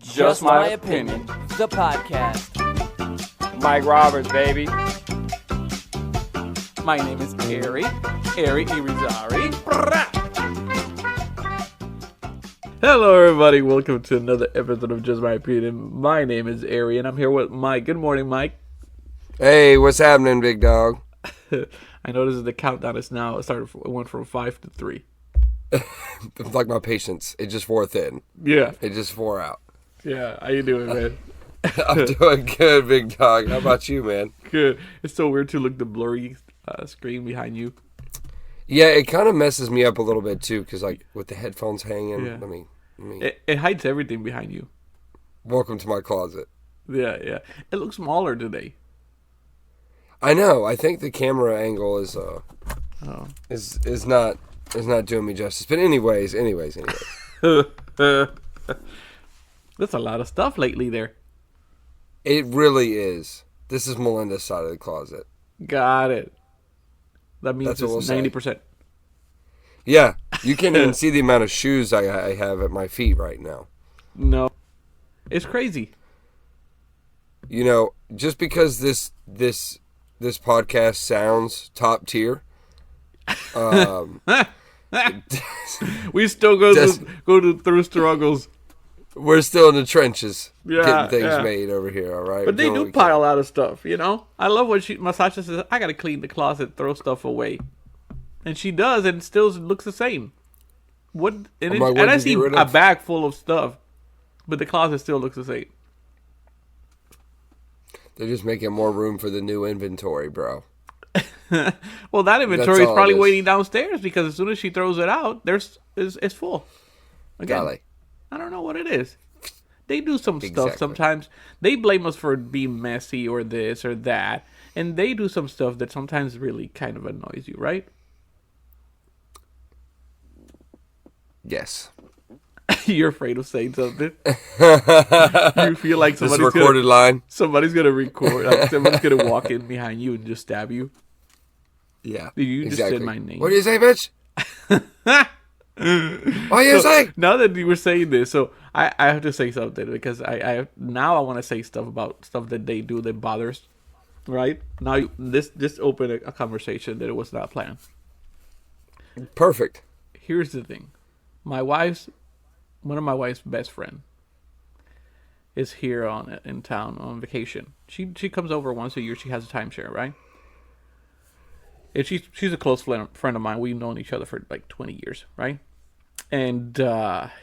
Just My Opinion, the podcast. Mike Roberts, baby. My name is Hery Irizarry. Hello, everybody. Welcome to another episode of Just My Opinion. My name is Hery, and I'm here with Mike. Good morning, Mike. Hey, what's happening, big dog? I know this is the countdown. It went from 5 to 3. It's like my patience. It just wore thin. Yeah. It just wore out. Yeah. How you doing, man? I'm doing good, big dog. How about you, man? Good. It's so weird to look the blurry screen behind you. Yeah, it kind of messes me up a little bit, too, because, like, with the headphones hanging, Yeah. I mean It hides everything behind you. welcome to my closet. Yeah. It looks smaller today. I know. I think the camera angle is not doing me justice. But anyways. That's a lot of stuff lately there. It really is. This is Melinda's side of the closet. Got it. That means That's what it's we'll say. 90%. Yeah, you can't even see the amount of shoes I have at my feet right now. No. It's crazy. You know, just because this podcast sounds top tier, We still go through struggles. we're still in the trenches Yeah, getting things yeah. made over here, all right? But they Doing do what we can. pile out of stuff, you know? I love when Masasha says, I gotta clean the closet, throw stuff away. And she does, and it still looks the same. And like, I what'd you see get rid a of? bag full of stuff, but the closet still looks the same. They're just making more room for the new inventory, bro. Well, that inventory is all probably it is. waiting downstairs because as soon as she throws it out, it's full. Again, Golly. I don't know what it is. They do some stuff Exactly. sometimes. They blame us for being messy or this or that. And they do some stuff that sometimes really kind of annoys you, right? Yes. You're afraid of saying something. You feel like This is a somebody's recorded line. somebody's gonna record. Like somebody's gonna walk in behind you and just stab you. Yeah. You just exactly. said my name. What do you say, bitch? What do you say? Now that you were saying this, so I have to say something because I want to say stuff about stuff that they do that bothers. Right now, this opened a conversation that it was not planned. Perfect. Here's the thing: one of my wife's best friend is here in town on vacation. She comes over once a year. She has a timeshare, right? And she's a close friend of mine. We've known each other for like 20 years, right? And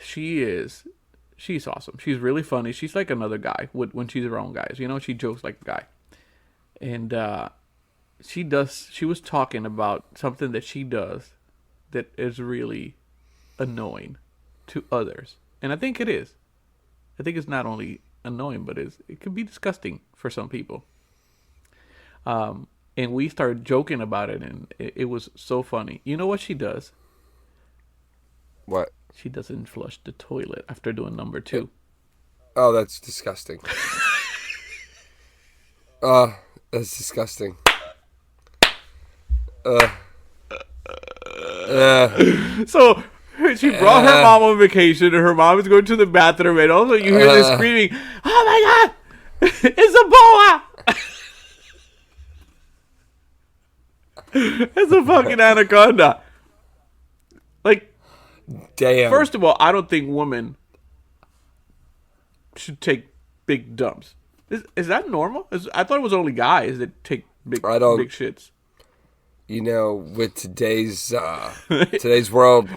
she's awesome. She's really funny. She's like another guy when she's around guys. You know, she jokes like a guy. And she was talking about something that she does that is really annoying to others. And I think it is. I think it's not only annoying, but it can be disgusting for some people. And we started joking about it, and it was so funny. You know what she does? What? She doesn't flush the toilet after doing number 2. Oh, that's disgusting. That's disgusting. So she brought her mom on vacation, and her mom is going to the bathroom, and also you hear this screaming, "Oh my God, it's a boa!" It's a fucking anaconda. Like, Damn. first of all, I don't think women should take big dumps. Is that normal? I thought it was only guys that take big shits. You know, with today's world,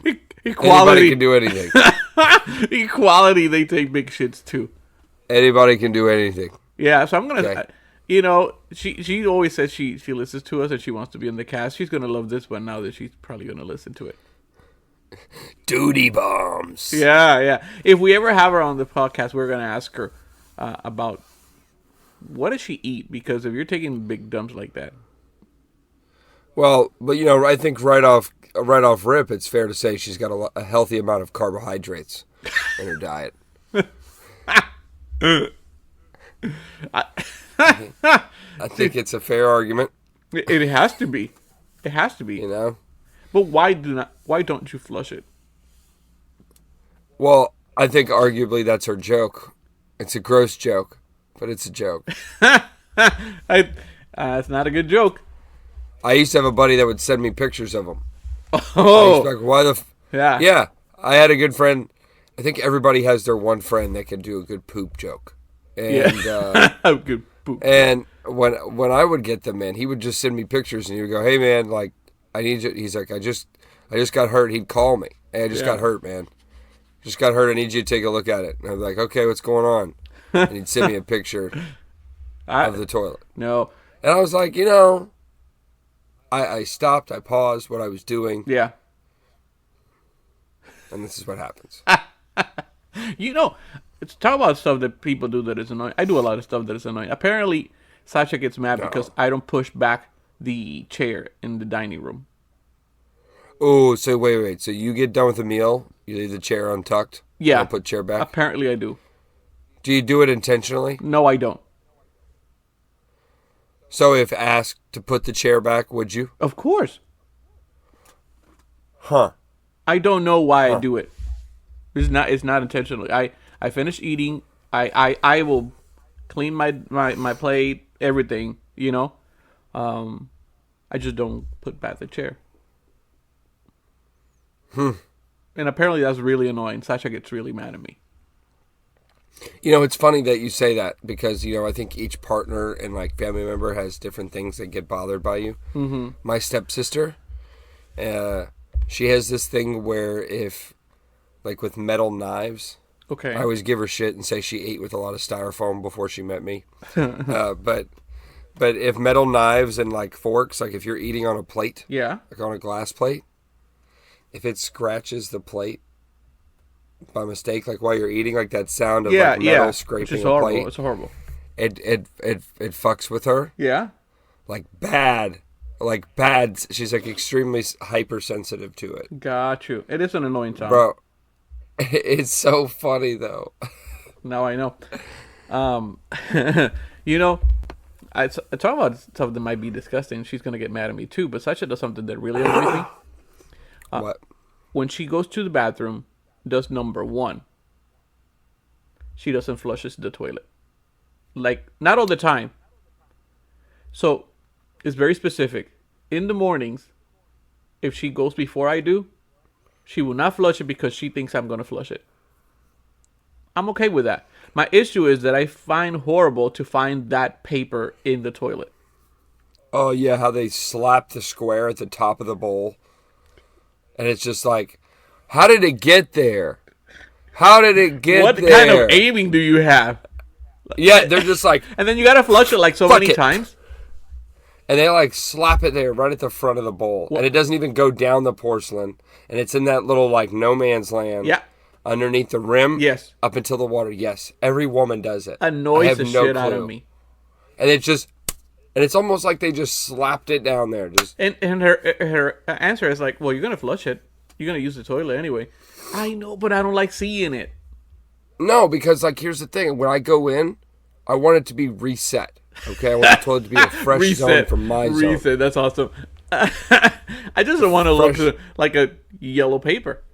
Equality. anybody can do anything. Equality, they take big shits too. Anybody can do anything. Yeah, so I'm gonna, Okay. you know, she always says she listens to us and she wants to be in the cast. She's gonna love this one now that she's probably gonna listen to it. Duty bombs. Yeah. If we ever have her on the podcast, we're gonna ask her about what does she eat, because if you're taking big dumps like that. Well, but you know, I think right off rip, it's fair to say she's got a healthy amount of carbohydrates in her diet. I think it's a fair argument. It has to be. It has to be. You know. But why don't you flush it? Well, I think arguably that's her joke. It's a gross joke, but it's a joke. It's not a good joke. I used to have a buddy that would send me pictures of them. Oh, Like, why the? yeah. Yeah, I had a good friend. I think everybody has their one friend that can do a good poop joke. And Good poop. and when I would get them in, he would just send me pictures, and he would go, "Hey man, like I need you." He's like, "I just got hurt." He'd call me. "Hey, I just got hurt, man. Just got hurt. I need you to take a look at it." And I'm like, "Okay, what's going on?" And he'd send me a picture of the toilet. No. And I was like, I stopped. I paused what I was doing. Yeah. And this is what happens. It's talk about stuff that people do that is annoying. I do a lot of stuff that is annoying. Apparently, Sasha gets mad because I don't push back the chair in the dining room. Oh, so wait. So you get done with the meal, you leave the chair untucked? Yeah. And put chair back? Apparently, I do. Do you do it intentionally? No, I don't. So if asked to put the chair back, would you? Of course. Huh. I don't know why I do it. It's not intentionally. I finish eating. I will clean my plate, everything, I just don't put back the chair. And apparently that's really annoying. Sasha gets really mad at me. It's funny that you say that because, I think each partner and like family member has different things that get bothered by you. Mm-hmm. My stepsister, she has this thing where if, like with metal knives, Okay. I always give her shit and say she ate with a lot of styrofoam before she met me. But if metal knives and like forks, like if you're eating on a plate, Yeah. like on a glass plate, if it scratches the plate by mistake, like while you're eating, like that sound of like metal scraping It's a horrible. plate, It's horrible. it fucks with her. Yeah. Like bad. Like bad. She's like extremely hypersensitive to it. Got you. It is an annoying sound. Bro, it's so funny though. Now I know. I talk about stuff that might be disgusting. She's going to get mad at me too, but Sasha does something that really annoys me. What? When she goes to the bathroom, does number one. She doesn't flushes the toilet. Like, not all the time. So, it's very specific. In the mornings, if she goes before I do, she will not flush it because she thinks I'm going to flush it. I'm okay with that. My issue is that I find horrible to find that paper in the toilet. Oh yeah, how they slap the square at the top of the bowl. And it's just like, how did it get there? How did it get What there? kind of aiming do you have? Yeah, they're just like, And then you gotta flush it like so many times. and they like slap it there right at the front of the bowl. And it doesn't even go down the porcelain. And it's in that little like no man's land. Yeah. Underneath the rim. Yes. Up until the water. Yes. Every woman does it. Annoys the shit out of me. And it's almost like they just slapped it down there. Just And her answer is like, well, you're gonna flush it. You're gonna use the toilet anyway. I know, but I don't like seeing it. No, because like here's the thing. When I go in, I want it to be reset. Okay, I want the toilet to be a fresh zone from my zone. Reset. That's awesome. I just don't want to look like a yellow paper.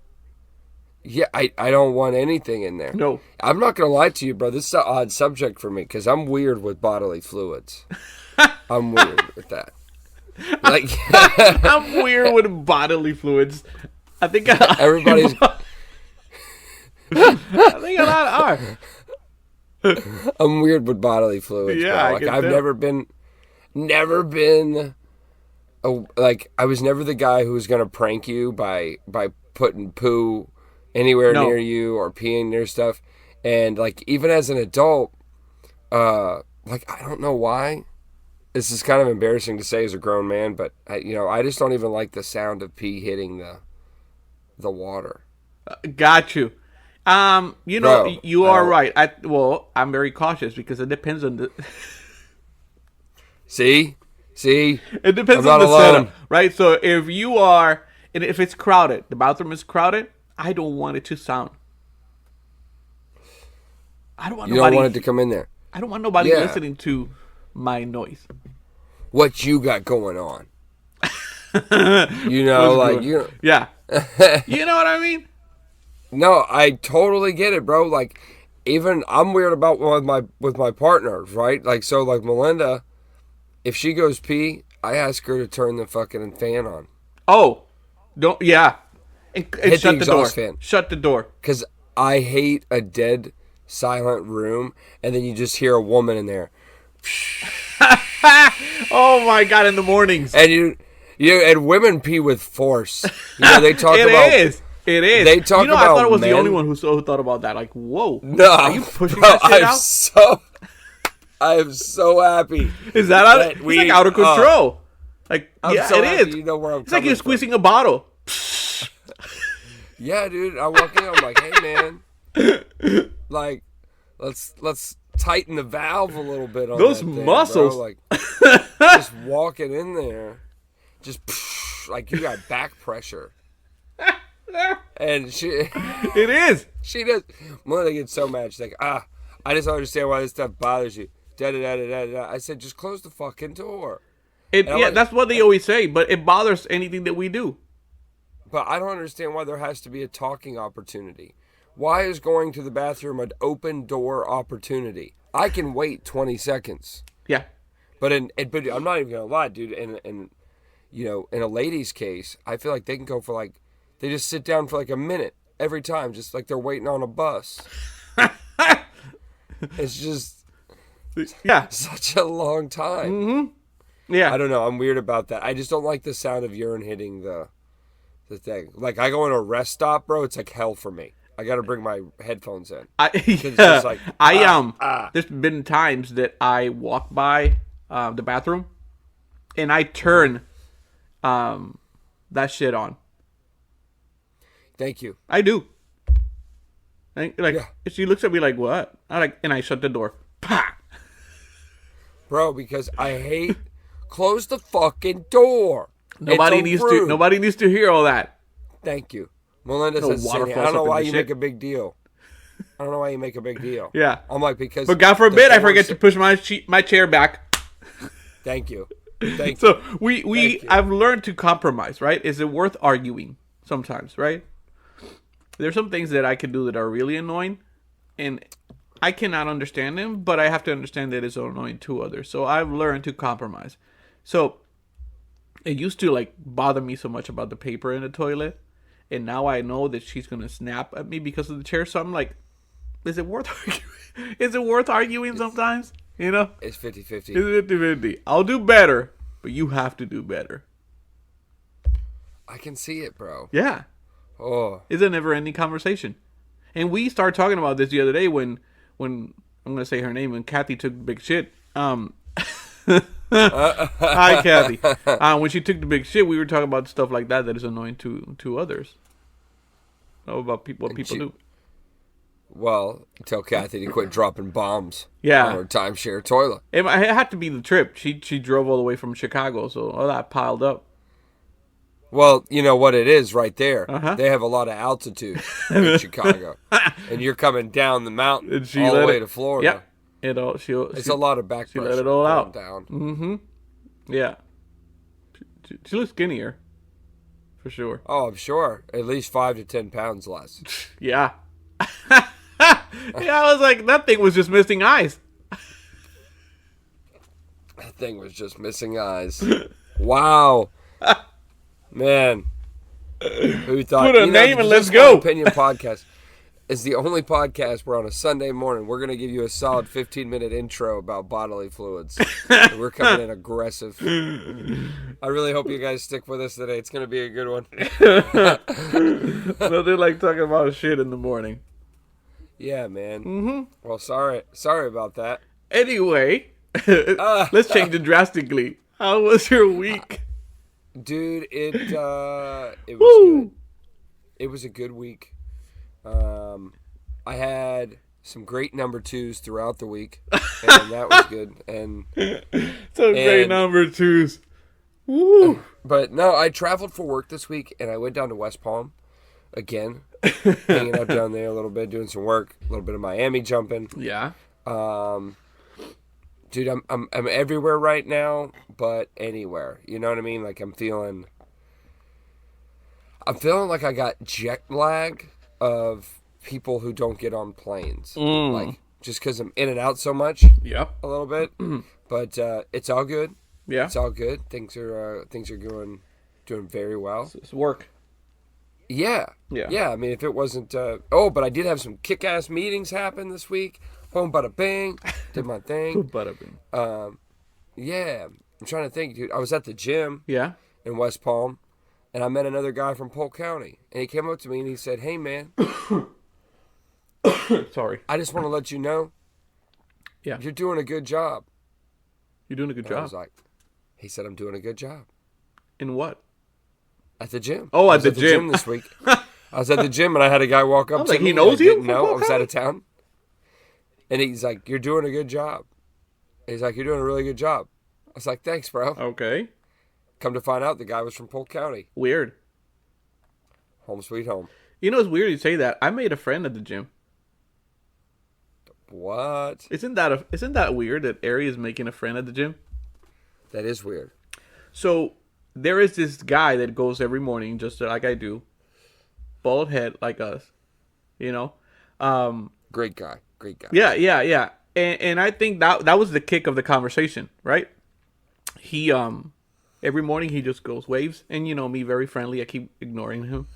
Yeah, I don't want anything in there. No. I'm not going to lie to you, bro. This is an odd subject for me because I'm weird with bodily fluids. I'm weird with that. Like I'm weird with bodily fluids. I think everybody's... I think a lot are. I'm weird with bodily fluids, Yeah, bro. Like I've never been like I was never the guy who was going to prank you by putting poo anywhere near you or peeing near stuff. And like even as an adult, like I don't know why. This is kind of embarrassing to say as a grown man, but I just don't even like the sound of pee hitting the water. Got you. Bro, you are right. I'm very cautious because it depends on the. See, It depends I'm on not the alone. setup, right? So if it's crowded, the bathroom is crowded, I don't want it to sound. I don't want You nobody. don't want it to come in there. I don't want nobody Yeah. listening to my noise. What you got going on? Like you. Yeah. You know what I mean? No, I totally get it, bro. Like, even I'm weird about with my partners, right? Like, so like Melinda, if she goes pee, I ask her to turn the fucking fan on. Oh, don't, yeah. And Hit shut the the door. exhaust fan. Shut the door. Because I hate a dead, silent room, and then you just hear a woman in there. Oh my God! In the mornings, And and women pee with force. They talk it about. is. It is. They talk I about thought it was men. the only one who thought about that. Like, whoa. No, Are you pushing bro, that shit out? I am so happy. Is that out? It's like out of control. Like, I'm yeah, so it happy is. you know where I'm It's like coming you're from. squeezing a bottle. Yeah, dude. I walk in. I'm like, hey, man. Like, let's tighten the valve a little bit on Those that thing, muscles. bro. Like, just walking in there, just like you got back pressure. And It is. she does. Melinda gets so mad. She's like, I just don't understand why this stuff bothers you. Da da da da da. I said, just close the fucking door. That's what they always say, but it bothers anything that we do. But I don't understand why there has to be a talking opportunity. Why is going to the bathroom an open door opportunity? I can wait 20 seconds. Yeah. But but I'm not even gonna lie, dude. In a lady's case, I feel like they can go for like, they just sit down for like a minute every time, just like they're waiting on a bus. It's just such a long time. Mm-hmm. Yeah. I don't know. I'm weird about that. I just don't like the sound of urine hitting the thing. Like, I go in a rest stop, bro. It's like hell for me. I got to bring my headphones in. It's just like, There's been times that I walk by the bathroom and I turn that shit on. Thank you. I do. She looks at me like, what? And I shut the door. Pah! Bro, because I hate close the fucking door. Nobody needs to hear all that. Thank you. Melinda No says, I waterfalls don't know up in why the you shit. make a big deal. I don't know why you make a big deal. Yeah. I'm like, because. But God forbid I forget to push my chair back. Thank you. Thank you. So I've learned to compromise, right? Is it worth arguing sometimes, right? There's some things that I can do that are really annoying, and I cannot understand them, but I have to understand that it's annoying to others. So I've learned to compromise. So it used to like bother me so much about the paper in the toilet, and now I know that she's gonna snap at me because of the chair. So I'm like, is it worth arguing? Is it worth arguing sometimes? You know? It's 50-50. It's 50-50. I'll do better, but you have to do better. I can see it, bro. Yeah. Oh. It's a never-ending conversation. And we started talking about this the other day when I'm going to say her name, when Kathy took the big shit. Hi, Kathy. When she took the big shit, we were talking about stuff like that is annoying to others. About what people do. Well, tell Kathy to quit dropping bombs Yeah. on her timeshare toilet. It had to be the trip. She drove all the way from Chicago, so all that piled up. Well, you know what it is right there. Uh-huh. They have a lot of altitude in Chicago. And you're coming down the mountain all the way to Florida. Yeah. It's a lot of back she pressure. let it all out. Down. Mm-hmm. Yeah. She looks skinnier. For sure. Oh, I'm sure. At least 5 to 10 pounds less. Yeah. Yeah, I was like, that thing was just missing eyes. That thing was just missing eyes. Wow. Man. Who thought? Put a name and let's Just go. My Opinion Podcast is the only podcast where on a Sunday morning we're going to give you a solid 15-minute intro about bodily fluids. We're coming in aggressive. I really hope you guys stick with us today. It's going to be a good one. Nothing like talking about shit in the morning. Yeah, man. Mm-hmm. Well, sorry about that. Anyway, let's change it drastically. How was your week? Dude, it was Woo! good. It was a good week. I had some great number twos throughout the week, and that was good. And Some great number twos. Woo! But no, I traveled for work this week, and I went down to West Palm again, hanging out down there a little bit, doing some work, a little bit of Miami jumping. Yeah. Dude, I'm everywhere right now, but anywhere. You know what I mean? Like I'm feeling like I got jet lag of people who don't get on planes. Like, just because I'm in and out so much. Yep. A little bit. But it's all good. Yeah. It's all good. Things are doing very well. It's work. Yeah. I mean, if it wasn't... but I did have some kick-ass meetings happen this week. Boom, bada bing. Did my thing. Boom, bada bing. Yeah. I'm trying to think, dude. I was at the gym. Yeah. In West Palm. And I met another guy from Polk County. And he came up to me and he said, "Hey, man." Sorry. "I just want to let you know. Yeah. You're doing a good job." You're doing a good And job. I was like, he said, "I'm doing a good job." In what? At the gym. Oh, I at was the gym. this week. I was at the gym and I had a guy walk up to like, me. he knows I you didn't from know. I Polk was out County? of town. And he's like, "You're doing a good job." He's like, "You're doing a really good job." I was like, "Thanks, bro." Okay. Come to find out, the guy was from Polk County. Weird. Home sweet home. You know, it's weird you say that. I made a friend at the gym. What? Isn't that weird that Hery is making a friend at the gym? That is weird. So there is this guy that goes every morning, just like I do, bald head like us, you know. Great guy. Yeah. And I think that was the kick of the conversation, right? He every morning he just goes waves, and you know me, very friendly. I keep ignoring him.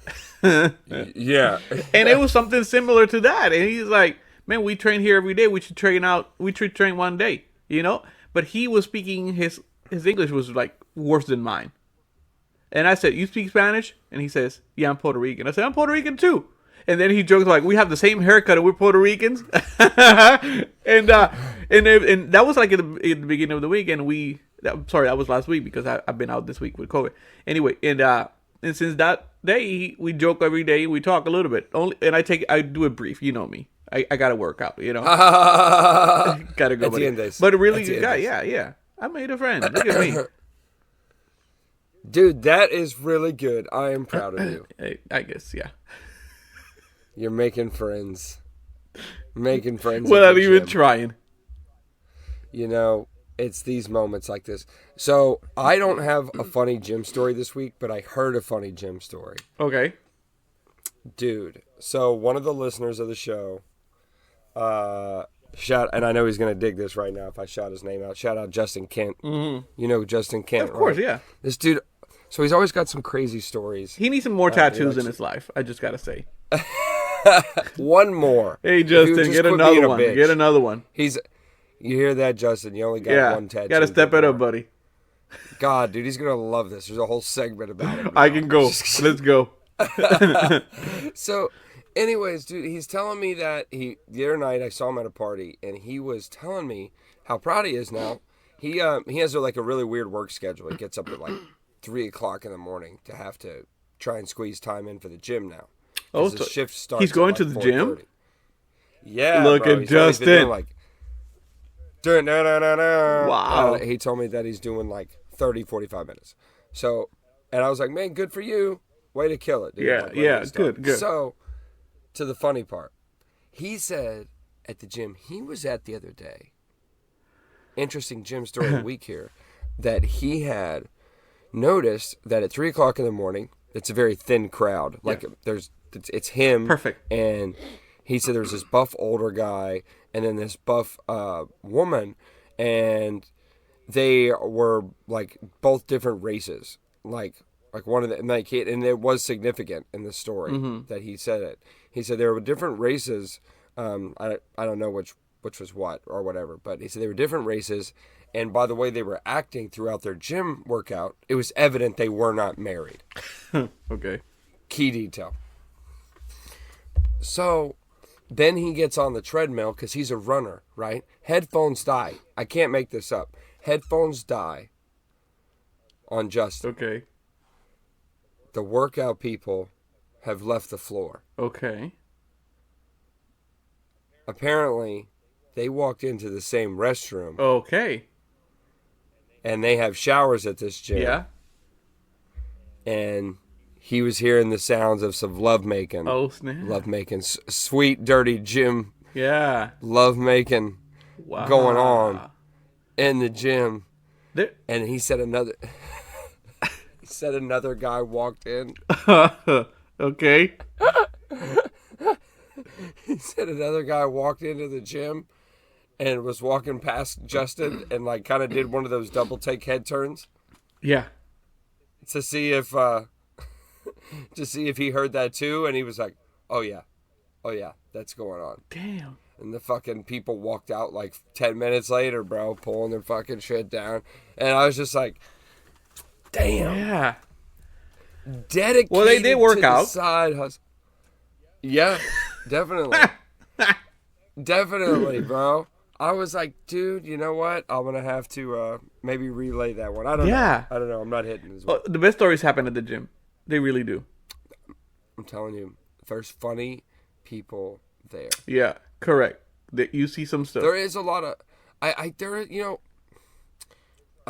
Yeah. And it was something similar to that. And he's like, "Man, we train here every day. We should train out. We should train one day, you know." But he was speaking his English was like worse than mine. And I said, "You speak Spanish?" And he says, "Yeah, I'm Puerto Rican." I said, "I'm Puerto Rican too." And then he jokes like, "We have the same haircut and we're Puerto Ricans." and that was like at the beginning of the week. And that was last week because I've been out this week with COVID. Anyway, and since that day, we joke every day. We talk a little bit. I do it brief. You know me. I got to work out, you know. Got to go. At the end days. But a really good guy. Yeah. I made a friend. Look at me. Dude, that is really good. I am proud of you. I guess, yeah. You're making friends. Making friends. Without even trying. You know, it's these moments like this. So, I don't have a funny gym story this week, but I heard a funny gym story. Okay. Dude, so one of the listeners of the show, and I know he's going to dig this right now if I shout his name out. Shout out Justin Kent. Mm-hmm. You know Justin Kent, Of course, right? yeah. This dude, so he's always got some crazy stories. He needs some more tattoos in his life. I just got to say. One more. Hey, Justin, get another one. Get another one. You hear that, Justin? You only got one tattoo. Got to step it up, buddy. God, dude, he's going to love this. There's a whole segment about it. I can go. Let's go. So, anyways, dude, he's telling me that the other night I saw him at a party, and he was telling me how proud he is now. He has like a really weird work schedule. He gets up at like 3 o'clock in the morning to have to try and squeeze time in for the gym now. Oh, so shift starts. He's going at to like the gym? 4:30. Yeah, look bro, at Justin. Wow. He told me that he's doing like 30, 45 minutes. So, and I was like, "Man, good for you. Way to kill it, dude." Yeah, good. So, to the funny part, he said at the gym he was at the other day, interesting gym story of the week here, that he had noticed that at 3 o'clock in the morning, it's a very thin crowd. Like it's him. Perfect. And he said there's this buff older guy and then this buff woman, and they were like both different races. Like one of the, and it was significant in the story that he said it. He said there were different races. I don't know which was what or whatever, but he said they were different races, and by the way they were acting throughout their gym workout, it was evident they were not married. Okay. Key detail. So then he gets on the treadmill because he's a runner, right? Headphones die. I can't make this up. Headphones die on Justin. Okay. The workout people have left the floor. Okay. Apparently, they walked into the same restroom. Okay. And they have showers at this gym. Yeah. And he was hearing the sounds of some lovemaking. Oh, snap. Lovemaking. Sweet, dirty gym. Yeah. Lovemaking going on in the gym. There. And he said another... he said another guy walked in. Okay. he said another guy walked into the gym and was walking past Justin and like kind of did one of those double take head turns. Yeah. To see if he heard that too, and he was like, oh yeah, that's going on. Damn. And the fucking people walked out like 10 minutes later, bro, pulling their fucking shit down. And I was just like, damn. Yeah. Dedicated well, they did work to out. The side hustle. Yeah, definitely. Definitely, bro. I was like, dude, you know what? I'm going to have to maybe relay that one. I don't know. I don't know. I'm not hitting as well. The best stories happen at the gym. They really do. I'm telling you, there's funny people there. Yeah, correct. You see some stuff. There is a lot of... I've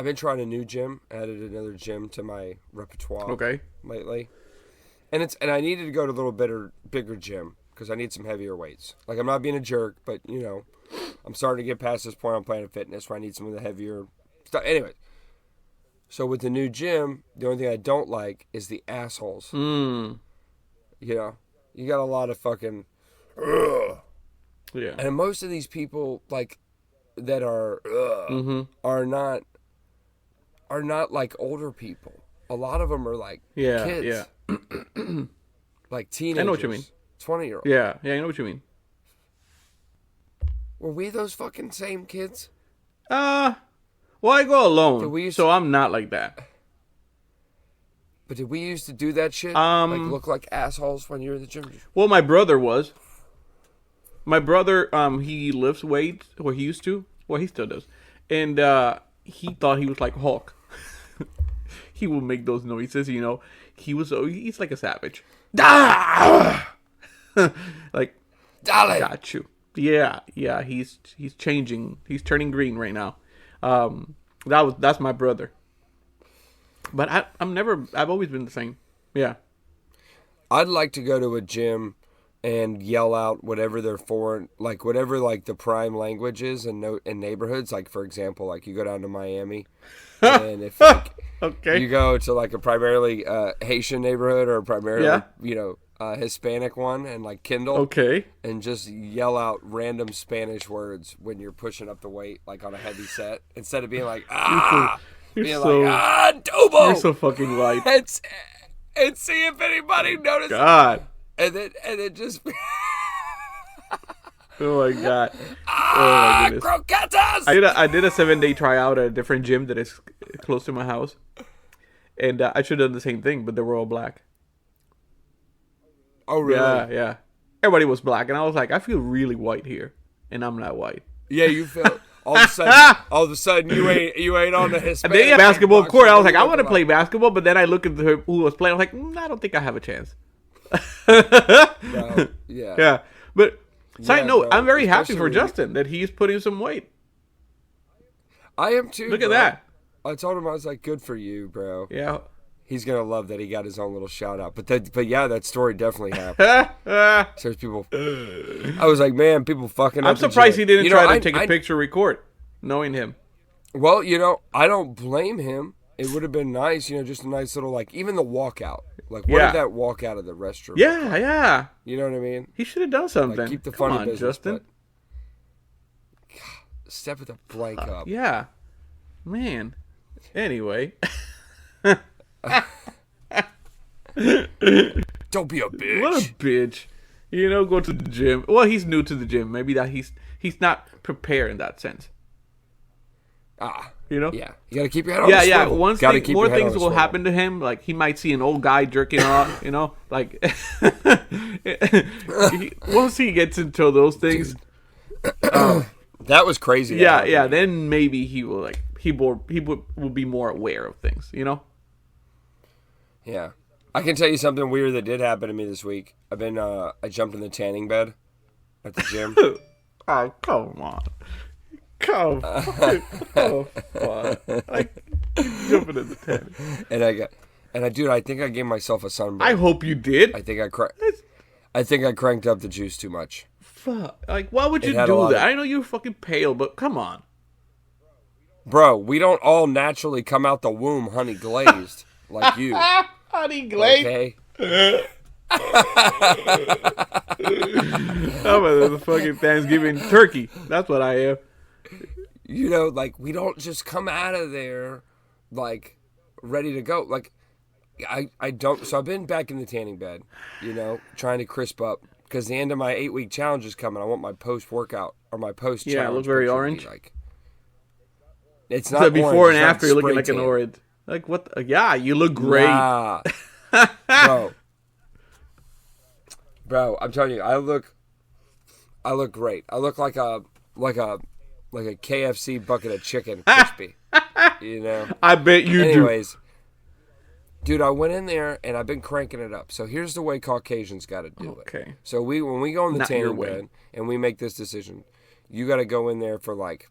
been trying a new gym. Added another gym to my repertoire lately. And I needed to go to a little bigger gym because I need some heavier weights. Like, I'm not being a jerk, but, you know, I'm starting to get past this point on Planet Fitness where I need some of the heavier stuff. Anyway, so with the new gym, the only thing I don't like is the assholes. You know, you got a lot of fucking... Yeah. And most of these people, like, that are not like older people. A lot of them are like kids. Yeah. Like teenagers. I know what you mean. 20-year-olds. Yeah, I know what you mean. Were we those fucking same kids? Well, I go alone, so I'm not like that. But did we used to do that shit? Like look like assholes when you were in the gym? Well, my brother was. My brother, he lifts weights, or he used to. Well, he still does. And he thought he was like Hulk. He would make those noises, you know. He's like a savage. Like, Dolly. got you. Yeah, he's changing. He's turning green right now. That's my brother. But I've always been the same. Yeah. I'd like to go to a gym and yell out whatever their foreign, like whatever like the prime language is in neighborhoods. Like, for example, like you go down to Miami and if like, you go to like a primarily Haitian neighborhood or primarily, Hispanic one and like Kindle. And just yell out random Spanish words when you're pushing up the weight, like on a heavy set, instead of being like, adobo. You're so fucking right. And see if anybody notices. God. And then just... Oh my God. Oh my goodness. Croquetas! I did a 7-day tryout at a different gym that is close to my house. And I should have done the same thing, but they were all black. Oh, really? Yeah. Everybody was black, and I was like, I feel really white here, and I'm not white. Yeah, you feel... All of a sudden, you ain't on the Hispanic. And then basketball court, I was like, I want to play basketball, but then I look at who was playing, I was like, I don't think I have a chance. No, yeah. But side note, bro, I'm very happy for Justin that he's putting some weight. I am too. Look at that. I told him, I was like, good for you, bro. Yeah. He's gonna love that he got his own little shout out. But yeah, that story definitely happened. There's people. I was like, man, people fucking. I'm surprised he didn't try to take a picture, record, knowing him. Well, I don't blame him. It would have been nice, just a nice little like even the walkout. Like what did that walk out of the restroom? Yeah. You know what I mean? He should have done something. Like, keep the Come funny on, business, Justin. Step with a blank up. Yeah, man. Anyway. Don't be a bitch. What a bitch. Go to the gym. Well, he's new to the gym. Maybe that he's not prepared in that sense. Yeah. You gotta keep your head on the swivel. Once more things will happen to him. Like he might see an old guy jerking off. Like once he gets into those things. That was crazy. Yeah. Then maybe he will will be more aware of things. Yeah. I can tell you something weird that did happen to me this week. I jumped in the tanning bed at the gym. Oh, come on. Come on. Like, jumping in the tanning. Dude, I think I gave myself a sunburn. I hope you did. I think I cranked up the juice too much. Fuck. Like, why would you do that? I know you're fucking pale, but come on. Bro, we don't all naturally come out the womb honey glazed like you. Honey glazed. Okay. I'm a fucking Thanksgiving turkey. That's what I am. You know, like, we don't just come out of there, like, ready to go. Like, I don't. So I've been back in the tanning bed, you know, trying to crisp up. Because the end of my 8-week challenge is coming. I want my post-workout or my post-challenge. Yeah, it looks very orange. Like, it's not so before orange, and after, you're looking like tan. an orange. Like, what? Yeah, you look great. Nah. Bro, I'm telling you, I look great. I look like a KFC bucket of chicken, crispy. You know. I bet you do. Anyways, dude, I went in there and I've been cranking it up. So here's the way Caucasians got to do it. Okay. So when we go in the Not your tanning way. bed and we make this decision, you got to go in there for like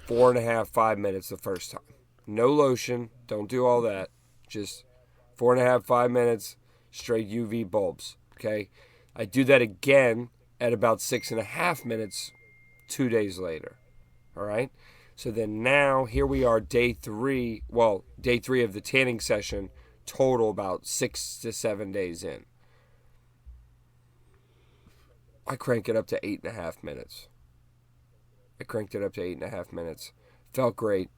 4.5, 5 minutes the first time. No lotion. Don't do all that. Just 4.5, 5 minutes straight UV bulbs. Okay. I do that again at about 6.5 minutes 2 days later. All right. So then now here we are, day 3. Well, day 3 of the tanning session. Total about 6 to 7 days in. I crank it up to 8.5 minutes. Felt great.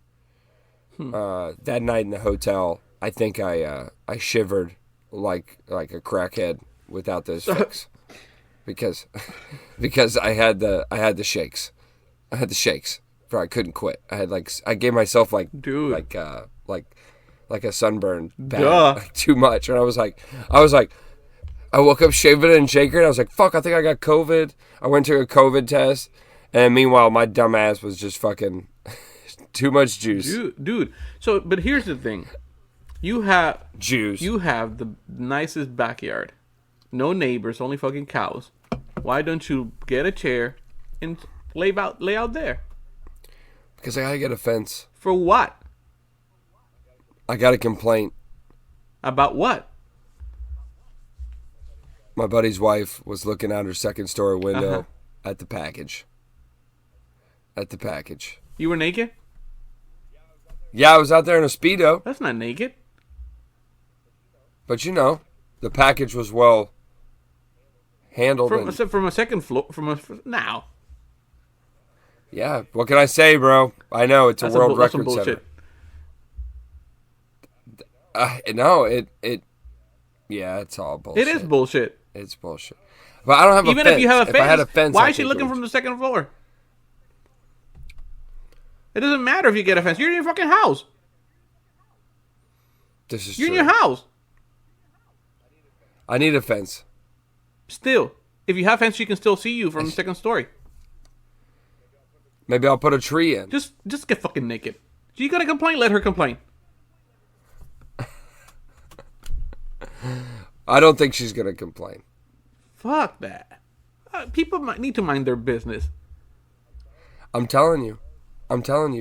That night in the hotel, I think I shivered like a crackhead without those fix, because I had the shakes. I had the shakes, but I couldn't quit. I gave myself like a sunburn bad, like, too much, and I was like, I woke up shaking and shaking, and I was like, fuck, I think I got COVID. I went to a COVID test, and meanwhile, my dumb ass was just fucking too much juice. Dude. So, but here's the thing. You have Juice. You have the nicest backyard. No neighbors, only fucking cows. Why don't you get a chair and lay out there? Because I gotta get a fence. For what? I got a complaint. About what? My buddy's wife was looking out her second story window at the package. You were naked? Yeah, I was out there in a Speedo. That's not naked. But you know, the package was well handled. From a second floor. Now. Yeah, what can I say, bro? I know it's a world record bullshit. setter. No, yeah, it's all bullshit. It is bullshit. It's bullshit. But I don't have a fence. Even if you have a fence, I had a fence, why is she looking from the second floor? It doesn't matter if you get a fence. You're in your fucking house. This is You're true. in your house. I need a fence. Still, if you have a fence, she can still see you from the second story. Maybe I'll put a tree in. Just get fucking naked. You gotta complain, let her complain. I don't think she's gonna complain. Fuck that. People might need to mind their business. I'm telling you,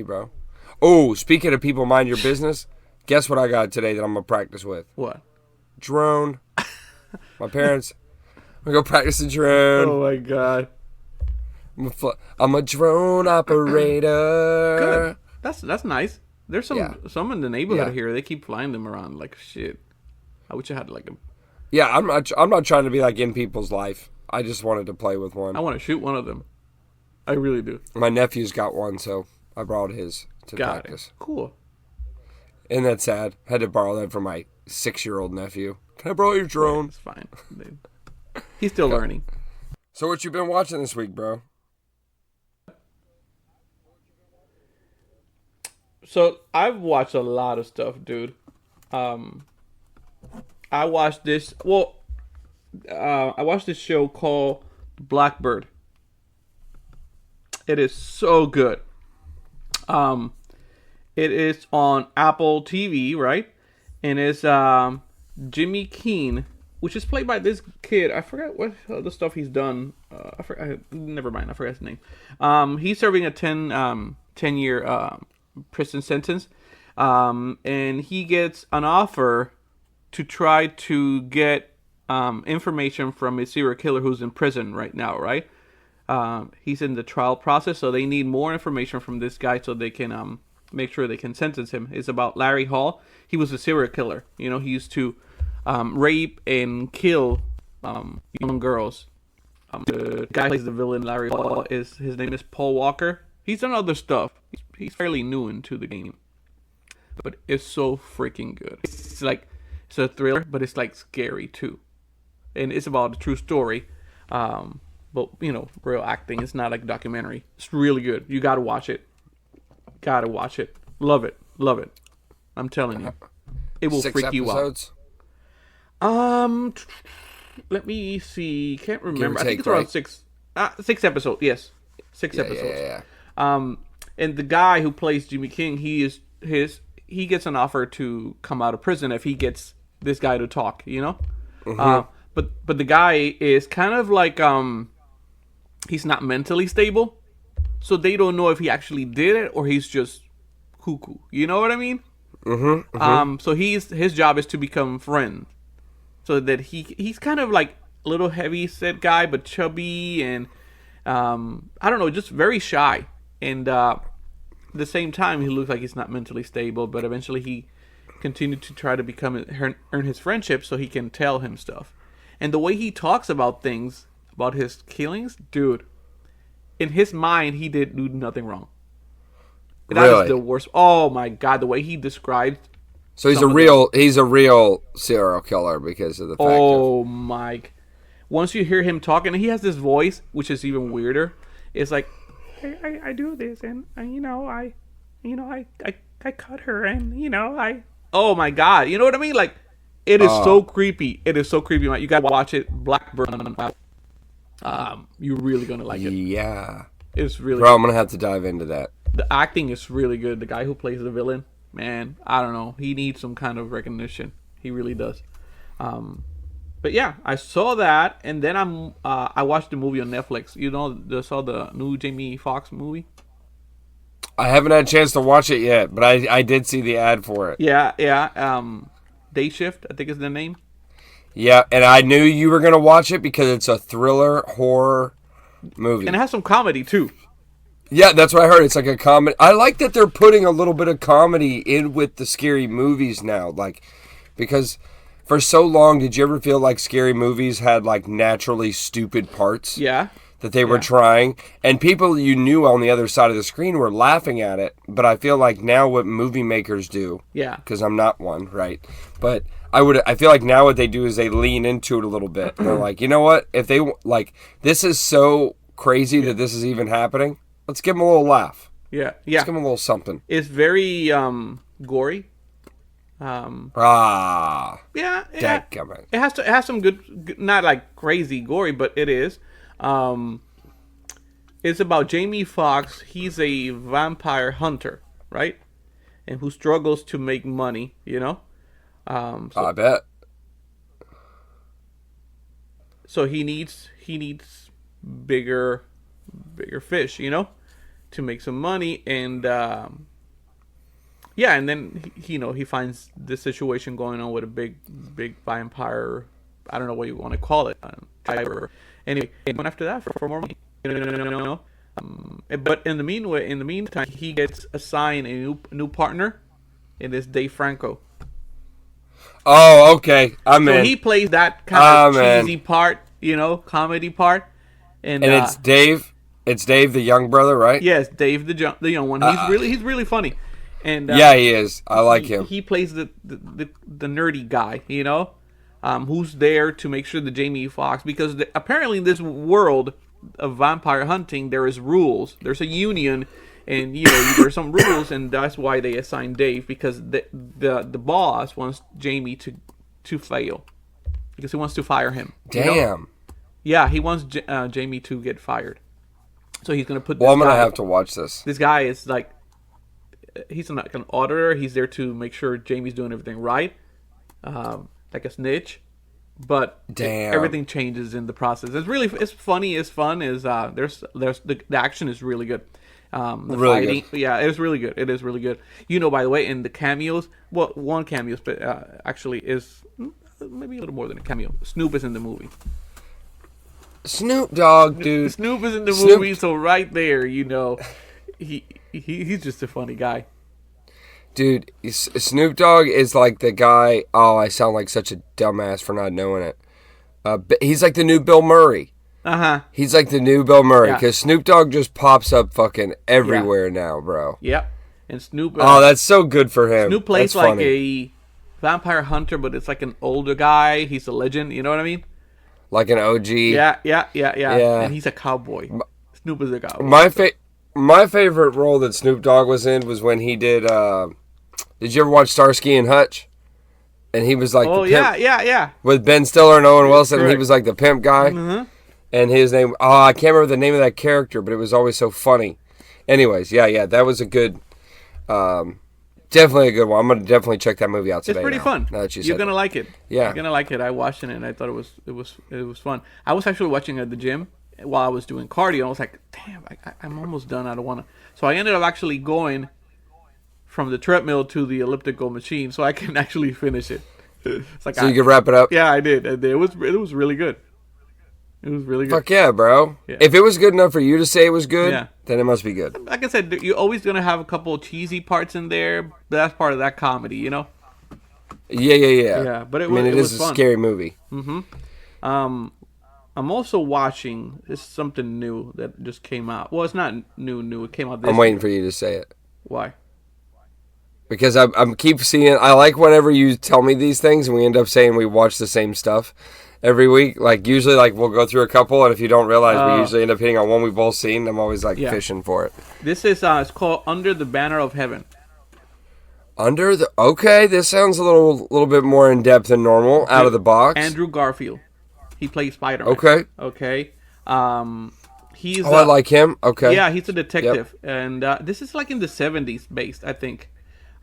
bro. Oh, speaking of people mind your business, guess what I got today that I'm gonna practice with? What? Drone. My parents. I'm gonna go practice the drone. Oh my god. I'm a drone operator. Good. That's nice. There's some in the neighborhood Yeah. here. They keep flying them around like shit. I wish I had like a. Yeah, I'm not trying to be like in people's life. I just wanted to play with one. I want to shoot one of them. I really do. My nephew's got one, so I borrowed his to practice. It. Cool. Isn't that sad? Had to borrow that from my 6-year-old nephew. Can I borrow your drone? It's fine. He's still learning. So what you been watching this week, bro? So I've watched a lot of stuff, dude. I watched this. Well, I watched this show called Blackbird. It is so good. It is on Apple TV, right? And it's Jimmy Keene, which is played by this kid. I forgot what other stuff he's done. Never mind. I forgot his name. He's serving a 10-year prison sentence. And he gets an offer to try to get information from a serial killer who's in prison right now, right? He's in the trial process, so they need more information from this guy so they can make sure they can sentence him. It's about Larry Hall. He was a serial killer. You know, he used to rape and kill young girls. The guy who plays the villain, Larry Hall, his name is Paul Walker. He's done other stuff. He's fairly new into the game, but it's so freaking good. It's a thriller, but it's like scary too, and it's about a true story. But real acting. It's not like a documentary. It's really good. You gotta watch it. Love it. I'm telling you, it will 6 freak episodes? you out. Let me see. Can't remember. I think it's around 6 episodes. Yes, 6 episodes. Yeah. And the guy who plays Jimmy King, he gets an offer to come out of prison if he gets this guy to talk. Mm-hmm. But the guy is kind of like he's not mentally stable, so they don't know if he actually did it or he's just cuckoo. You know what I mean? Mm-hmm. So his job is to become friends, so that he's kind of like a little heavy set guy, but chubby and I don't know, just very shy. And at the same time, he looks like he's not mentally stable. But eventually, he continued to try to earn his friendship, so he can tell him stuff. And the way he talks about things, about his killings, dude, in his mind, he did do nothing wrong. That Really? is the worst. Oh my god, the way he described. So he's a real serial killer because of the fact Oh my! Once you hear him talking, he has this voice, which is even weirder. It's like, I do this, and I cut her, and I. Oh my god! You know what I mean? Like, it is so creepy. It is so creepy. You gotta watch it. Blackburn. You're really gonna like it. Yeah. It's really. Bro, I'm gonna have to dive into that. The acting is really good. The guy who plays the villain, man, I don't know. He needs some kind of recognition. He really does. But yeah, I saw that, and then I watched the movie on Netflix. Saw the new Jamie Foxx movie. I haven't had a chance to watch it yet, but I did see the ad for it. Yeah. Day Shift, I think is the name. Yeah, and I knew you were gonna watch it because it's a thriller horror movie, and it has some comedy too. Yeah, that's what I heard. It's like a comedy. I like that they're putting a little bit of comedy in with the scary movies now, because for so long, did you ever feel like scary movies had like naturally stupid parts? Yeah. That they were trying, and people you knew on the other side of the screen were laughing at it. But I feel like now what movie makers do, because I'm not one, right? But I feel like now what they do is they lean into it a little bit. They're like, you know what? If they this is so crazy that this is even happening. Let's give them a little laugh. Yeah. Let's give them a little something. It's very gory. Yeah. It has some good, not like crazy gory, but it is. It's about Jamie Foxx. He's a vampire hunter, right? And who struggles to make money, I bet. So he needs bigger fish, to make some money, and and then he finds this situation going on with a big vampire. I don't know what you want to call it. Anyway, he went after that for more money. But in the meantime, he gets assigned a new partner, and it's Dave Franco. Oh, okay. I'm in. So he plays that kind of cheesy part, comedy part, and it's Dave. It's Dave, the young brother, right? Yes, Dave, the young one. He's really funny, and yeah, he is. I like him. He plays the nerdy guy, who's there to make sure that Jamie Foxx, because apparently in this world of vampire hunting there is rules. There's a union, and there's some rules, and that's why they assigned Dave, because the boss wants Jamie to fail, because he wants to fire him. Damn. Yeah, he wants Jamie to get fired. So he's gonna put. Well, I'm gonna have to watch this. This guy is like, he's like an auditor. He's there to make sure Jamie's doing everything right, like a snitch. But everything changes in the process. It's funny. It's fun. There's the action is really good. The really fighting, good. Yeah, it's really good. It is really good. By the way, in the cameos, well, one cameo, but actually is maybe a little more than a cameo. Snoop is in the movie. Snoop Dogg, dude. Snoop is in the movie, so right there, he's just a funny guy. Dude, Snoop Dogg is like the guy. Oh, I sound like such a dumbass for not knowing it. He's like the new Bill Murray. He's like the new Bill Murray because Snoop Dogg just pops up fucking everywhere now, bro. Yep. And Snoop. That's so good for him. Snoop plays That's like funny. a vampire hunter, but it's like an older guy. He's a legend. You know what I mean? Like an OG. Yeah. And he's a cowboy. Snoop is a cowboy. My favorite role that Snoop Dogg was in was when he did. Did you ever watch Starsky and Hutch? And he was like the pimp. Yeah. With Ben Stiller and Owen Wilson, Correct. and he was like the pimp guy. Mm-hmm. And his name, I can't remember the name of that character, but it was always so funny. Anyways, that was a good, definitely a good one. I'm going to definitely check that movie out today. It's pretty fun. Now that You're going to like it. Yeah. You're going to like it. I watched it and I thought it was fun. I was actually watching it at the gym while I was doing cardio. I was like, damn, I'm almost done. I don't want to. So I ended up actually going from the treadmill to the elliptical machine so I can actually finish it. It's like so you can wrap it up? Yeah, I did. It was really good. It was really good. Fuck yeah, bro. Yeah. If it was good enough for you to say it was good, then it must be good. Like I said, you're always going to have a couple of cheesy parts in there, but that's part of that comedy, you know? Yeah. Yeah, but it was a fun. Scary movie. Mm-hmm. I'm also watching, this is something new that just came out. Well, it's not new. It came out this I'm waiting year. for you to say it. Why? Because I'm keep seeing, I like whenever you tell me these things and we end up saying we watch the same stuff every week. Like usually we'll go through a couple, and if you don't realize we usually end up hitting on one we've both seen. I'm always fishing for it. This is it's called Under the Banner of Heaven. Okay, this sounds a little bit more in depth than normal, out of the box. Andrew Garfield. He plays Spider-Man. Okay. He's I like him. Okay. Yeah, he's a detective, and this is like in the 70s based, I think.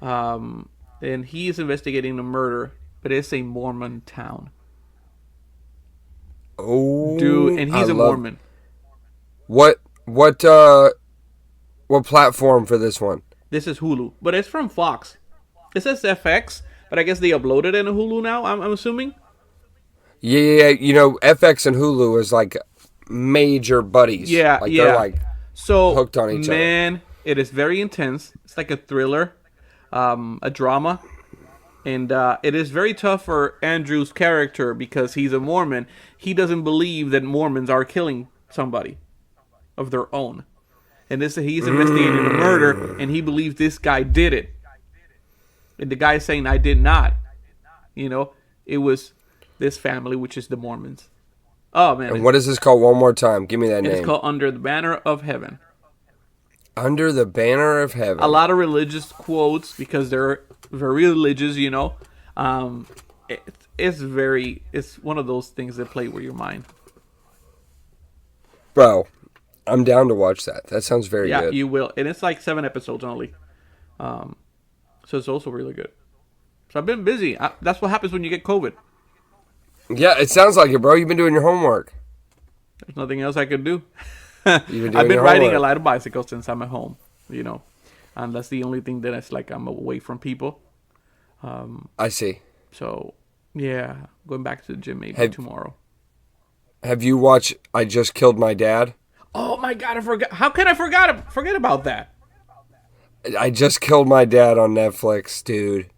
And he is investigating a murder, but it's a Mormon town. Oh, dude, and he's a Mormon. What platform for this one? This is Hulu, but it's from Fox. It says FX, but I guess they uploaded it in Hulu now. I'm assuming. Yeah. You know, FX and Hulu is like major buddies. Yeah, They're like hooked on each other. Man, it is very intense. It's like a thriller, a drama. And it is very tough for Andrew's character because he's a Mormon. He doesn't believe that Mormons are killing somebody of their own. And he's investigating a murder, and he believes this guy did it. And the guy's saying, I did not. You know, it was this family, which is the Mormons. Oh, man. And what is this called one more time? Give me that name. It's called Under the Banner of Heaven. Under the Banner of Heaven. A lot of religious quotes because they're very religious, you know. It's one of those things that play with your mind. Bro, I'm down to watch that. That sounds very good. Yeah, you will. And it's like 7 episodes only. So it's also really good. So I've been busy. That's what happens when you get COVID. Yeah, it sounds like it, bro. You've been doing your homework. There's nothing else I could do. I've been riding a lot of bicycles since I'm at home, you know. And that's the only thing that it's like I'm away from people. I see. So, yeah, going back to the gym maybe tomorrow. Have you watched I Just Killed My Dad? Oh my God, I forgot. How can I forget about that? I Just Killed My Dad on Netflix, dude.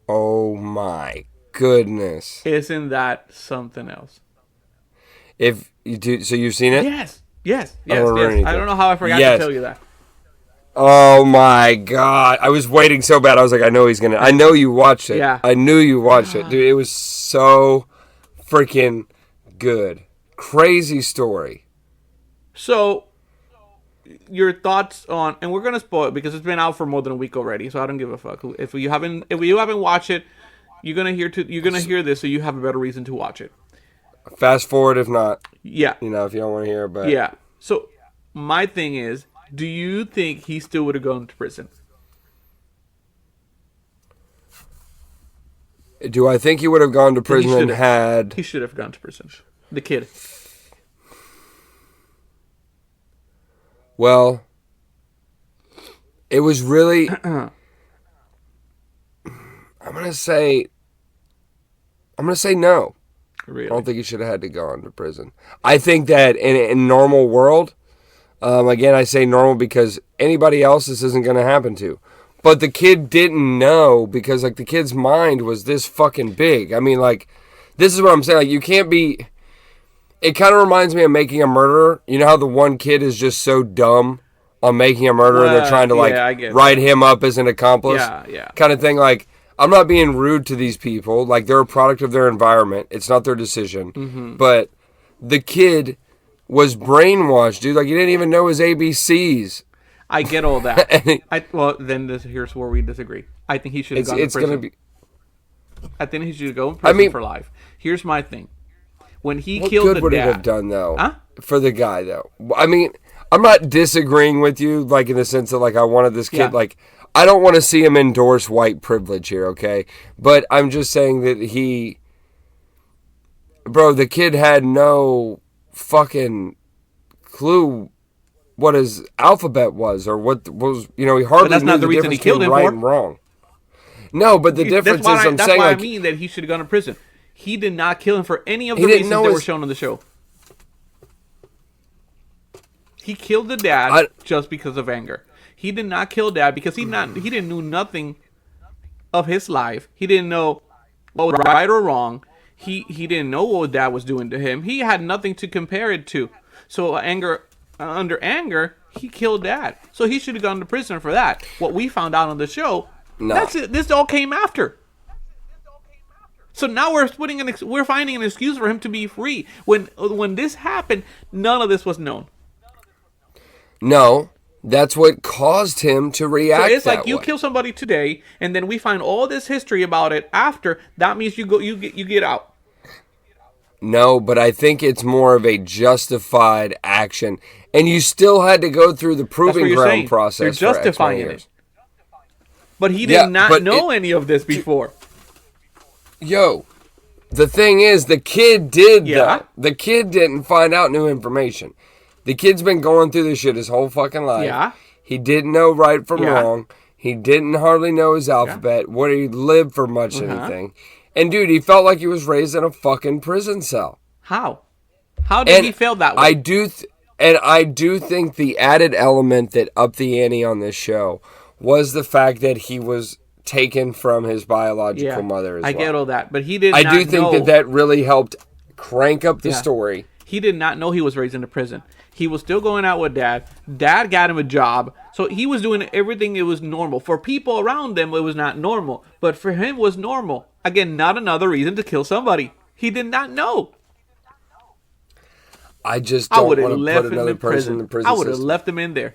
Oh my goodness. Isn't that something else? If you do, so you've seen it? Yes. I don't know how I forgot to tell you that. Oh my God. I was waiting so bad. I was like, I know you watched it. Yeah. I knew you watched it. Dude, it was so freaking good. Crazy story. So, your thoughts on, and we're going to spoil it because it's been out for more than a week already, so I don't give a fuck. If you haven't watched it, you're going to hear this, so you have a better reason to watch it. Fast forward if not. Yeah. You know, if you don't want to hear about it. Yeah. So, my thing is, do you think he still would have gone to prison? Do I think he would have gone to prison and had... He should have gone to prison. The kid. Well, it was really... I'm going to say no. Really? I don't think he should have had to go into prison. I think that in normal world, again, I say normal because anybody else this isn't going to happen to. But the kid didn't know because, like, the kid's mind was this fucking big. I mean, like, this is what I'm saying. Like, you can't be... it kind of reminds me of Making a Murderer. You know how the one kid is just so dumb on Making a Murderer, and they're trying to write him up as an accomplice, kind of thing. Like, I'm not being rude to these people. Like, they're a product of their environment. It's not their decision. But the kid was brainwashed, dude. Like, he didn't even know his ABCs. I get all that. Here's where we disagree. I think he should have gone to prison. I think he should go in prison for life. Here's my thing. When he killed the dad... What good would it have done, though, for the guy, though? I mean, I'm not disagreeing with you, like, in the sense that, like, I wanted this kid, like... I don't want to see him endorse white privilege here, okay? But I'm just saying that the kid had no fucking clue what his alphabet was or what was, he hardly knew the difference between right and wrong. No, but the difference is that's why I mean that he should have gone to prison. He did not kill him for any of the reasons that were shown on the show. He killed the dad just because of anger. He did not kill dad because he didn't know nothing of his life. He didn't know what was right or wrong. He didn't know what dad was doing to him. He had nothing to compare it to. So under anger, he killed dad. So he should have gone to prison for that. What we found out on the show, that's it. This all came after. So now we're finding an excuse for him to be free. When this happened, none of this was known. No, that's what caused him to react. So it's like you kill somebody today, and then we find all this history about it after. That means you get out. No, but I think it's more of a justified action, and you still had to go through the proving ground process. You're justifying it. But he did not know any of this before. Yo, the thing is, the kid did that. The kid didn't find out new information. The kid's been going through this shit his whole fucking life. Yeah. He didn't know right from wrong. He didn't hardly know his alphabet. What he lived for much anything. And dude, he felt like he was raised in a fucking prison cell. How? How did he feel that way? I do think the added element that upped the ante on this show was the fact that he was taken from his biological mother as well. I get all that, but he did not know. I do think that really helped crank up the story. He did not know he was raised in a prison. He was still going out with dad. Dad got him a job. So he was doing everything. It was normal. For people around them, it was not normal. But for him, it was normal. Again, not another reason to kill somebody. He did not know. I just don't want to put another person in the prison I would have left him in there.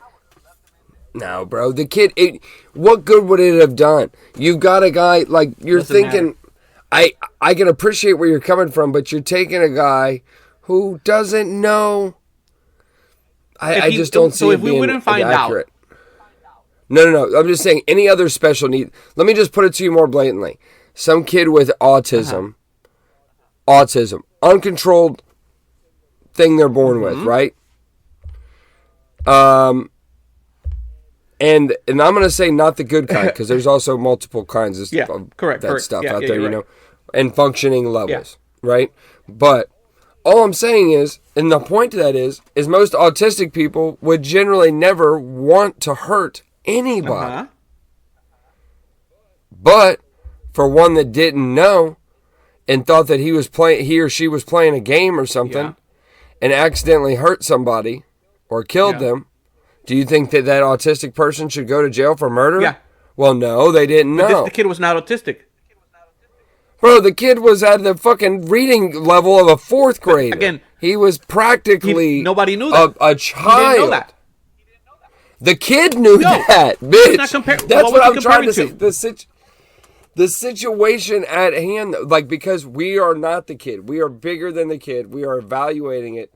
No, bro. The kid, what good would it have done? You've got a guy, like, you're thinking, I can appreciate where you're coming from, but you're taking a guy who doesn't know. I just don't see it being accurate. No. I'm just saying, any other special need. Let me just put it to you more blatantly. Some kid with autism, uncontrolled thing they're born with, right? And I'm going to say not the good kind, because there's also multiple kinds of stuff out there, and functioning levels, right? But all I'm saying is, and the point to that is most autistic people would generally never want to hurt anybody. But for one that didn't know and thought that he or she was playing a game or something and accidentally hurt somebody or killed them, do you think that autistic person should go to jail for murder? Yeah. Well, no, they didn't know. The kid was not autistic. Bro, the kid was at the fucking reading level of a fourth grader. Again, he was practically nobody knew that. A child. He didn't know that. The kid knew that, bitch. That's what I'm trying to say. The situation at hand, like, because we are not the kid. We are bigger than the kid. We are evaluating it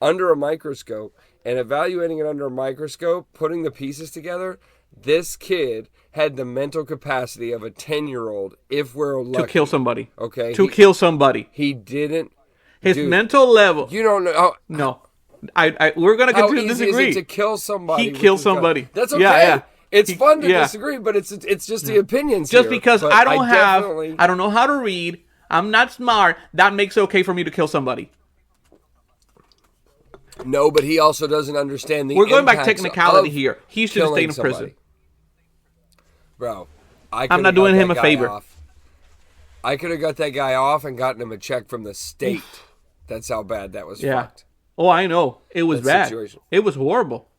under a microscope. And evaluating it under a microscope, putting the pieces together, this kid had the mental capacity of a 10-year-old, if we're lucky. To kill somebody. Okay? Kill somebody. He didn't. His mental level. You don't know. No. We're going to continue to disagree. How easy is it to kill somebody? He killed somebody. That's okay. Yeah. It's fun to disagree, but it's just the opinions just here. Because I don't know how to read, I'm not smart, that makes it okay for me to kill somebody. No, but he also doesn't understand the We're going back technicality here. He should have stayed in prison. Bro, I'm not doing him a favor. I could have got that guy off and gotten him a check from the state. That's how bad that was Yeah. fucked. Oh, I know. It was That bad. situation. It was horrible.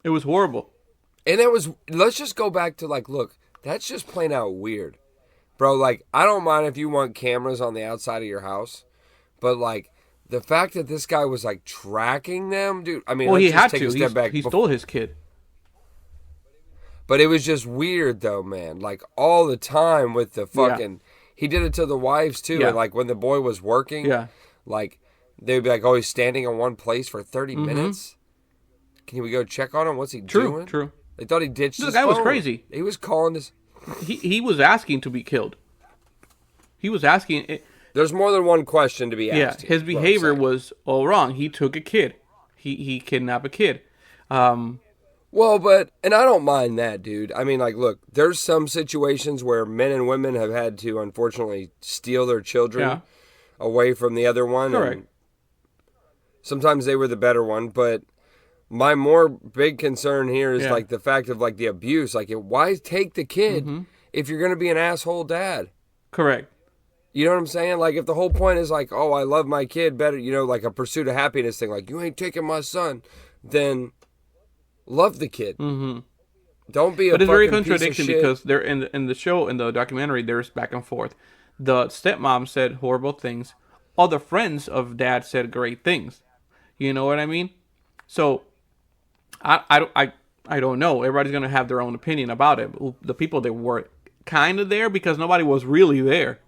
It was horrible. And it was, let's just go back to like, look, that's just plain out weird. Bro, like, I don't mind if you want cameras on the outside of your house, but like, the fact that this guy was like tracking them, dude, I mean, Well, let's he just had take to. a step back. He stole his kid. But it was just weird though, man. Like, all the time with the fucking, he did it to the wives too. Yeah. And like, when the boy was working, Yeah. like, they'd be like, oh, he's standing in one place for 30 minutes? Can we go check on him? What's he doing? True. They thought he ditched his The guy was phone. crazy. He was calling this. He was asking to be killed. He was asking. There's more than one question to be Yeah, asked. his behavior was all wrong. He took a kid. He kidnapped a kid. Well, but, and I don't mind that, dude. I mean, like, look, there's some situations where men and women have had to, unfortunately, steal their children away from the other one. Correct. And sometimes they were the better one, but my more big concern here is, like, the fact of, like, the abuse. Like, why take the kid if you're going to be an asshole dad? Correct. You know what I'm saying? Like, if the whole point is, like, oh, I love my kid better, you know, like a pursuit of happiness thing, like, you ain't taking my son, then love the kid. Don't be a But it's very fucking piece of contradiction shit. because they're in the show, in the documentary, there's back and forth. The stepmom said horrible things. Other friends of dad said great things. You know what I mean? So I don't know. Everybody's gonna have their own opinion about it. The people that were kind of there, because nobody was really there.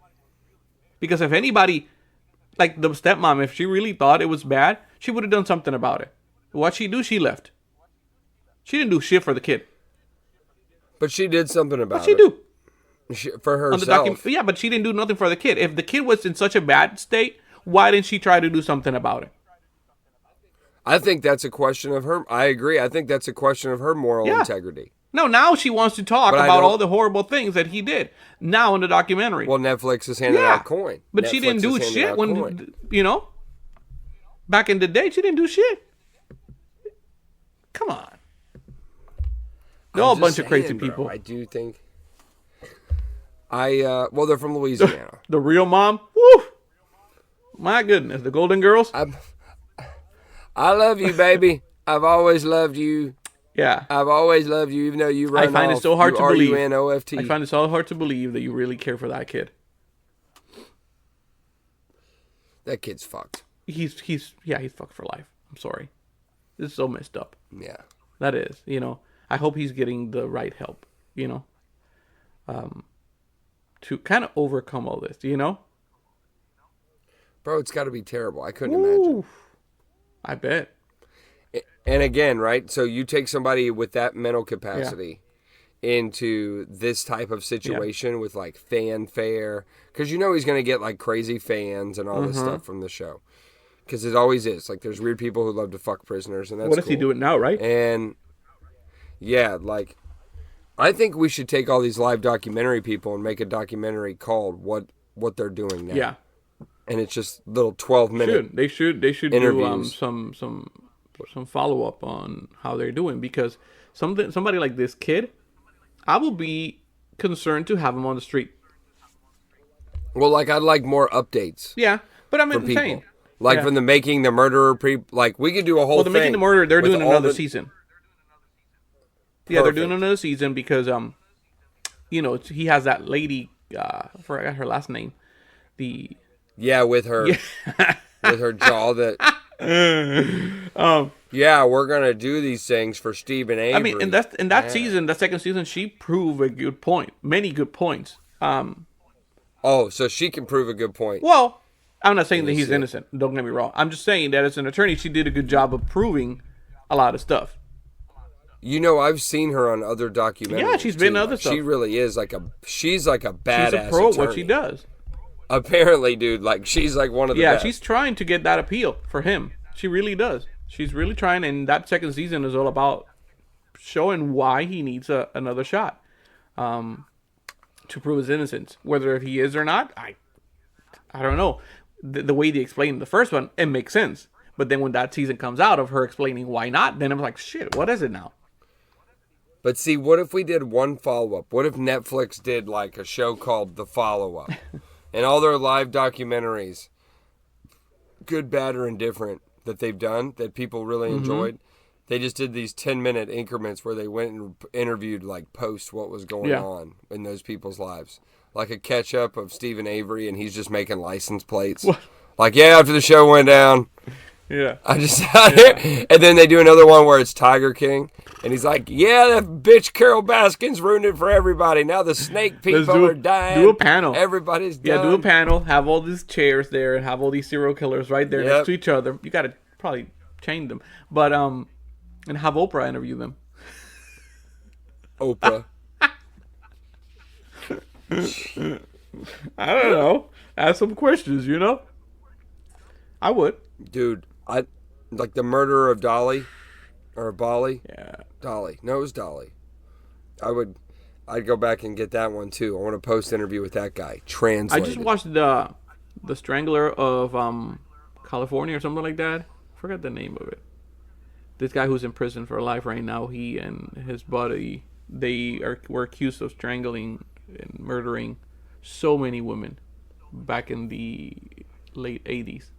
Because if anybody, like the stepmom, if she really thought it was bad, she would have done something about it. What'd she do? She left. She didn't do shit for the kid. But she did something about What'd she it. do? For herself. Yeah, but she didn't do nothing for the kid. If the kid was in such a bad state, why didn't she try to do something about it? I think that's a question of her. I agree. I think that's a question of her moral integrity. No, now she wants to talk But about all the horrible things that he did. Now in the documentary. Well, Netflix is handing out coin. But Netflix she didn't do is handing shit out when, coin. you know, back in the day, she didn't do shit. Come on. They're all a bunch of crazy people. I do think. Well, they're from Louisiana. The real mom? Woo! My goodness, the Golden Girls? I love you, baby. I've always loved you. Yeah. I've always loved you, even though you run I find off. it so hard to believe. R-U-N-O-F-T. I find it so hard to believe that you really care for that kid. That kid's fucked. He's fucked for life. I'm sorry. This is so messed up. Yeah. That is, you know. I hope he's getting the right help, you know, to kind of overcome all this, you know? Bro, it's got to be terrible. I couldn't imagine. I bet. And again, right? So you take somebody with that mental capacity into this type of situation with like fanfare, because you know he's going to get like crazy fans and all this stuff from the show. Because it always is. Like there's weird people who love to fuck prisoners, and that's What if he do it now, right? And yeah, like I think we should take all these live documentary people and make a documentary called what they're doing now. Yeah. And it's just little 12-minute. They should interviews. do some follow up on how they're doing, because somebody like this kid, I will be concerned to have him on the street. Well, like I'd like more updates. Yeah, but I'm for saying people. Like from the Making the Murderer like we could do a whole well, thing. Making the Murderer, they're doing another season. Yeah, they're doing Perfect. another season because you know, he has that lady, I forgot her last name. With her with her jaw that we're gonna do these things for Stephen Avery. I mean, in that season, the second season, she proved a good point, many good points. So she can prove a good point. Well, I'm not saying that he's innocent. Don't get me wrong. I'm just saying that as an attorney, she did a good job of proving a lot of stuff. You know, I've seen her on other documentaries. Yeah, she's been in other stuff. She really is she's like a badass She's a pro at attorney. what she does. Apparently, dude, like she's like one of the best. She's trying to get that appeal for him. She really does. She's really trying, and that second season is all about showing why he needs another shot to prove his innocence. Whether he is or not, I don't know. The way they explained the first one, it makes sense. But then when that season comes out of her explaining why not, then I'm like, shit, what is it now? But see, what if we did one follow-up? What if Netflix did like a show called The Follow-Up? And all their live documentaries Good, Bad, or Indifferent that they've done that people really enjoyed. They just did these 10-minute increments where they went and interviewed, like, post what was going on in those people's lives. Like a catch-up of Stephen Avery, and he's just making license plates. What? Like, yeah, after the show went down, Yeah. I just sat here. And then they do another one where it's Tiger King, and he's like, yeah, that bitch Carol Baskin's ruined it for everybody. Now the snake people are dying. Do a panel. Everybody's done. Yeah, do a panel. Have all these chairs there and have all these serial killers right there next to each other. You got to probably chain them. But, and have Oprah interview them. Oprah. I don't know. Ask some questions, you know? I would. Dude, I like the murderer of Dolly or Bali. Yeah. Dolly. No, it was Dolly. I'd go back and get that one too. I want a post interview with that guy. Translated. I just watched the Strangler of California or something like that. I forgot the name of it. This guy who's in prison for life right now, he and his buddy, were accused of strangling and murdering so many women back in the late 80s.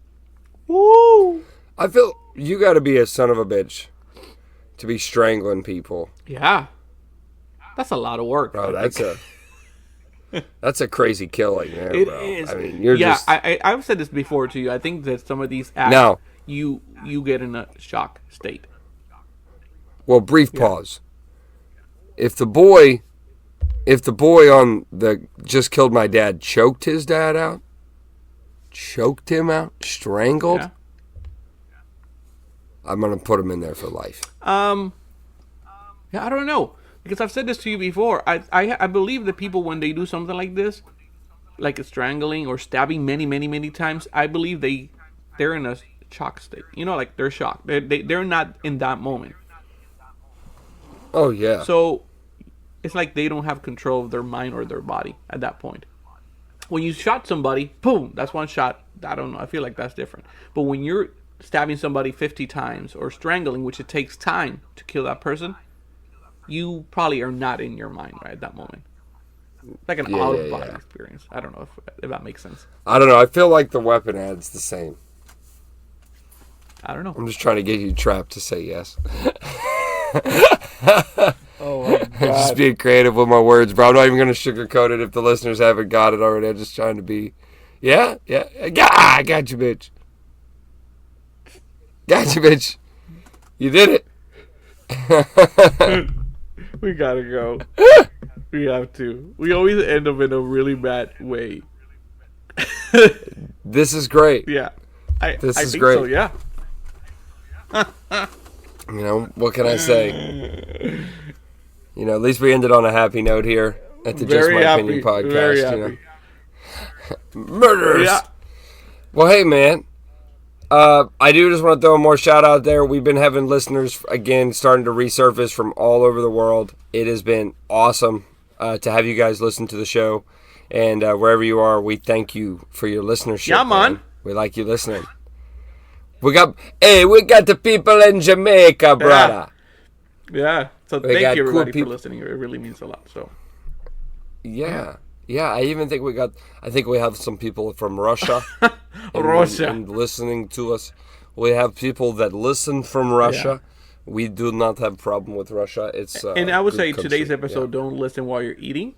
Woo! I feel you got to be a son of a bitch to be strangling people. Yeah. That's a lot of work. Bro, that's a crazy killing there, It bro. is. I mean, you're just... I've said this before to you. I think that some of these acts, No. you get in a shock state. Well, brief pause. If the boy on the Just Killed My Dad choked his dad out, choked him out, strangled, Yeah. I'm going to put him in there for life. Yeah, I don't know. Because I've said this to you before. I believe that people, when they do something like this, like a strangling or stabbing many, many, many times, I believe they're in a shock state. You know, like they're shocked. They're not in that moment. Oh, yeah. So it's like they don't have control of their mind or their body at that point. When you shot somebody, boom, that's one shot. I don't know. I feel like that's different. But when you're stabbing somebody 50 times or strangling, which it takes time to kill that person, you probably are not in your mind right at that moment. Like an out-of-body experience. I don't know if that makes sense. I don't know. I feel like the weapon adds the same. I don't know. I'm just trying to get you trapped to say yes. Oh, my I'm just being creative with my words, bro. I'm not even going to sugarcoat it if the listeners haven't got it already. I'm just trying to be... Yeah. I got you, bitch. Got you, bitch. You did it. We gotta go. We have to. We always end up in a really bad way. This is great. Yeah. I think great. so, yeah. You know, what can I say? You know, at least we ended on a happy note here at the Very Just My happy. Opinion podcast. Very you happy. know. Murderers. Yeah. Well, hey, man. I do just want to throw more shout out there. We've been having listeners, again, starting to resurface from all over the world. It has been awesome to have you guys listen to the show. And wherever you are, we thank you for your listenership. Yeah, man. We like you listening. We got the people in Jamaica, brother. Yeah. So We thank got you, cool everybody, for people. listening. It really means a lot. So Yeah. I even think we have some people from Russia. Russia. And listening to us. We have people that listen from Russia. Yeah. We do not have a problem with Russia. It's and I would say country. today's episode, don't listen while you're eating.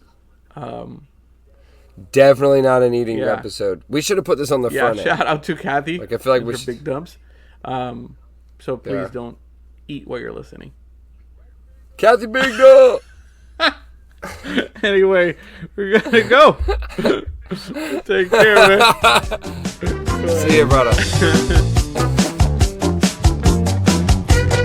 Definitely not an eating episode. We should have put this on the front end. Shout out to Kathy. Like, I feel like we for should... big dumps. So please don't eat while you're listening. Kathy Big Dog! Anyway, we're gonna go. Take care, man. See you, brother.